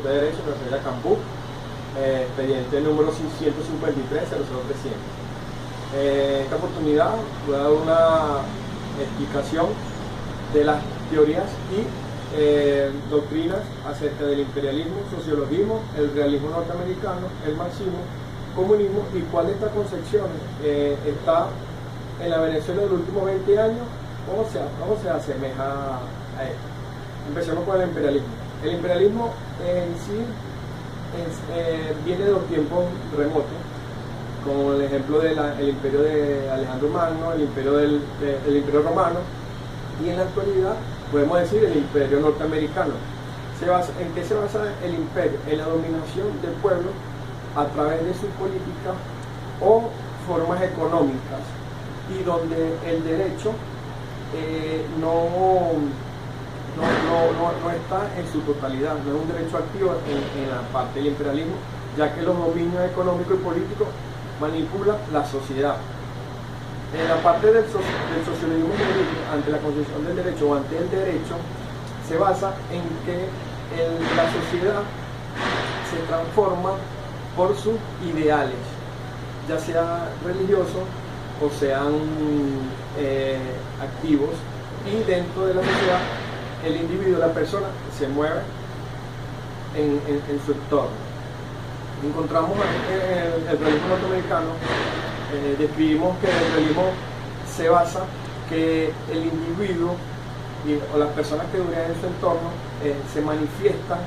de Derecho, Universidad de Cambú, expediente número 153-00300. En esta oportunidad voy a dar una explicación de las teorías y doctrinas acerca del imperialismo, sociologismo, el realismo norteamericano, el marxismo, comunismo, y cuál de estas concepciones está en la Venezuela de los últimos 20 años, cómo se asemeja a esto. Empecemos con el imperialismo. El imperialismo en sí viene de los tiempos remotos, como el ejemplo del imperio de Alejandro Magno, el imperio romano, y en la actualidad podemos decir el imperio norteamericano. ¿En qué se basa el imperio? En la dominación del pueblo a través de su política o formas económicas, y donde el derecho no está en su totalidad, no es un derecho activo en la parte del imperialismo, ya que los dominios económicos y políticos manipulan la sociedad. En la parte del socialismo ante la concepción del derecho o ante el derecho, se basa en que la sociedad se transforma por sus ideales, ya sea religiosos o sean activos, y dentro de la sociedad el individuo, la persona, se mueve en su entorno. Encontramos en el realismo norteamericano, describimos que el realismo se basa que el individuo o las personas que duran en su entorno se manifiestan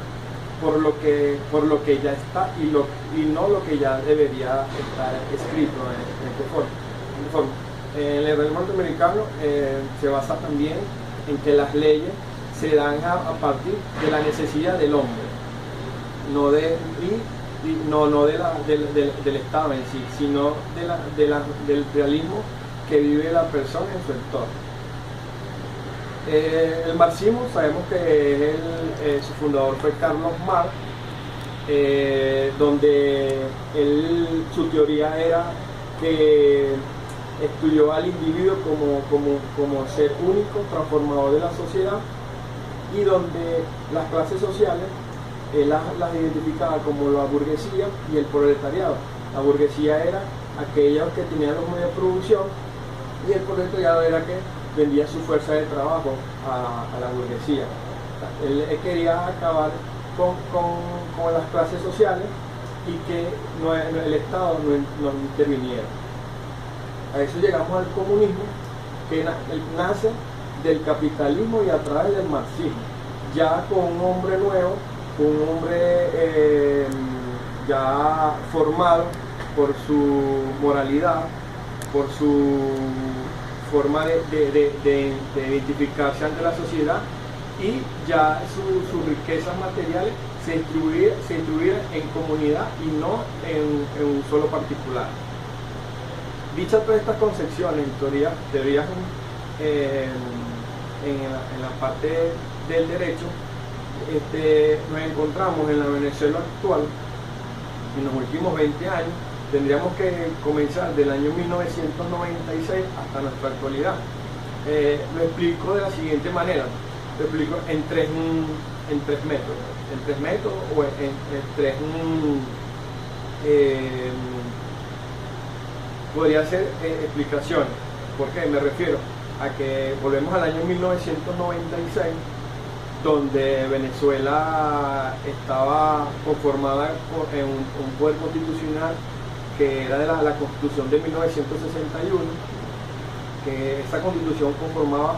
por lo que ya está y no lo que ya debería estar escrito en esta forma. En el realismo norteamericano se basa también en que las leyes se dan a partir de la necesidad del hombre, no del Estado en sí, sino del realismo que vive la persona en su entorno. El marxismo, sabemos que su fundador fue Carlos Marx, donde su teoría era que estudió al individuo como ser único, transformador de la sociedad, y donde las clases sociales las identificaba como la burguesía y el proletariado. La burguesía era aquellos que tenían los medios de producción, y el proletariado era que vendía su fuerza de trabajo a la burguesía. Él quería acabar con las clases sociales y que el Estado no interviniera. A eso llegamos al comunismo, que nace del capitalismo y a través del marxismo, ya con un hombre nuevo, con un hombre ya formado por su moralidad, por su forma de identificarse ante la sociedad, y ya sus riquezas materiales se distribuían en comunidad y no en un solo particular. Dichas todas estas concepciones, teorías en la parte del derecho, nos encontramos en la Venezuela actual. En los últimos 20 años tendríamos que comenzar del año 1996 hasta nuestra actualidad. Lo explico de la siguiente manera, lo explico en tres métodos o en tres podría ser explicaciones. ¿Por qué? Me refiero a que volvemos al año 1996, donde Venezuela estaba conformada en un poder constitucional que era de la Constitución de 1961, que esa Constitución conformaba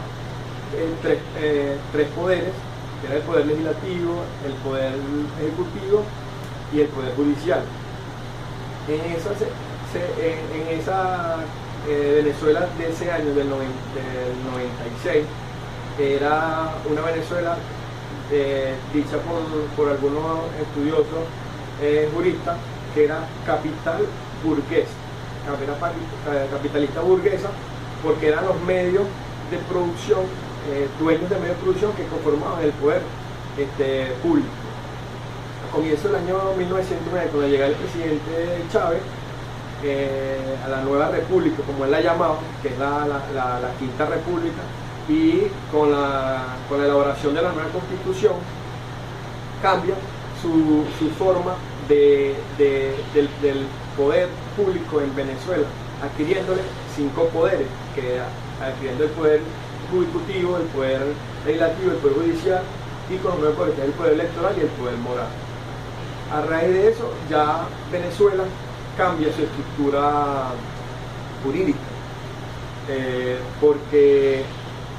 tres poderes, que era el poder legislativo, el poder ejecutivo y el poder judicial. En esa Venezuela de ese año, del 96, era una Venezuela dicha por algunos estudiosos juristas, que era capital burguesa, capitalista burguesa, porque eran los medios de producción, dueños de medios de producción que conformaban el poder público. A comienzo del año 1909, cuando llega el presidente Chávez a la nueva república, como él la llamaba, que es la quinta república, y con la elaboración de la nueva constitución, cambia su forma del poder público en Venezuela, adquiriéndole 5 poderes, que era adquiriendo el poder ejecutivo, el poder legislativo, el poder judicial, y con los nuevos poderes, que es el poder electoral y el poder moral. A raíz de eso, ya Venezuela cambia su estructura jurídica, porque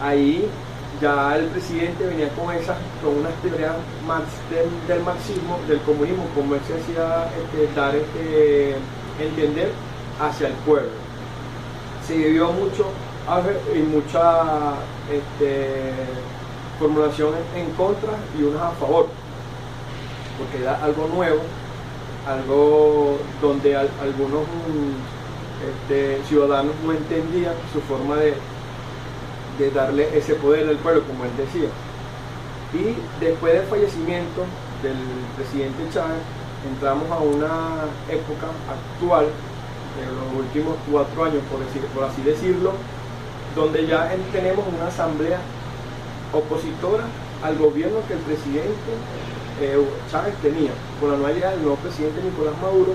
ahí ya el presidente venía con unas teorías del marxismo, del comunismo, como él se hacía dar entender hacia el pueblo. Se vivió mucho y mucha formulación en contra y unas a favor, porque era algo nuevo, algo donde algunos ciudadanos no entendían su forma de darle ese poder al pueblo, como él decía. Y después del fallecimiento del presidente Chávez, entramos a una época actual, de los últimos 4 años, por así decirlo, donde ya tenemos una asamblea opositora al gobierno que el presidente Chávez tenía. Con la nueva llegada del nuevo presidente Nicolás Maduro,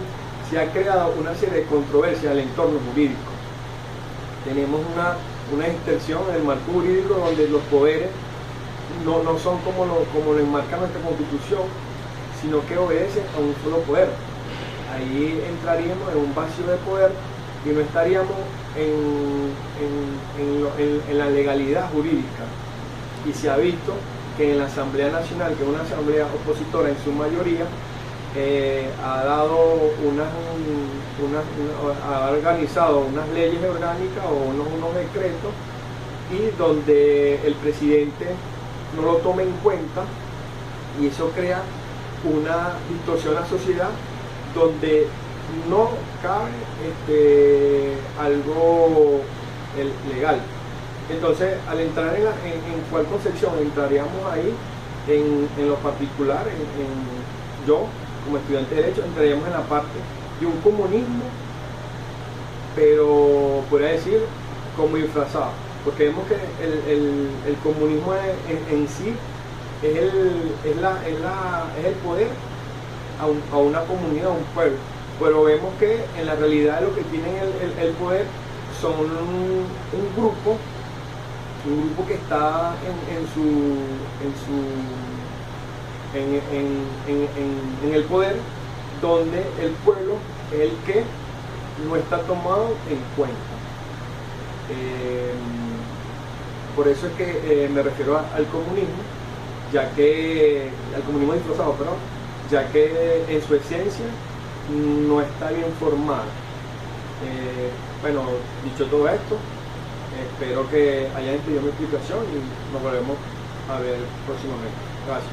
se ha creado una serie de controversias al entorno jurídico. Tenemos una extensión en el marco jurídico donde los poderes no son como lo enmarca nuestra Constitución, sino que obedecen a un solo poder. Ahí entraríamos en un vacío de poder y no estaríamos en la legalidad jurídica. Y se ha visto que en la Asamblea Nacional, que es una asamblea opositora en su mayoría, ha organizado unas leyes orgánicas o unos decretos, y donde el presidente no lo toma en cuenta, y eso crea una distorsión en la sociedad donde no cabe algo legal. Entonces, al entrar en cuál concepción entraríamos ahí, en lo particular, yo como estudiante de Derecho entraríamos en la parte de un comunismo, pero podría decir como disfrazado, porque vemos que el comunismo en sí es el poder a una comunidad, a un pueblo, pero vemos que en la realidad lo que tienen el poder son un grupo que está en el poder, donde el pueblo es el que no está tomado en cuenta. Por eso es que me refiero al comunismo, al comunismo disfrazado, perdón, ya que en su esencia no está bien formado. Bueno, dicho todo esto, espero que hayan entendido mi explicación y nos volvemos a ver próximamente. Gracias.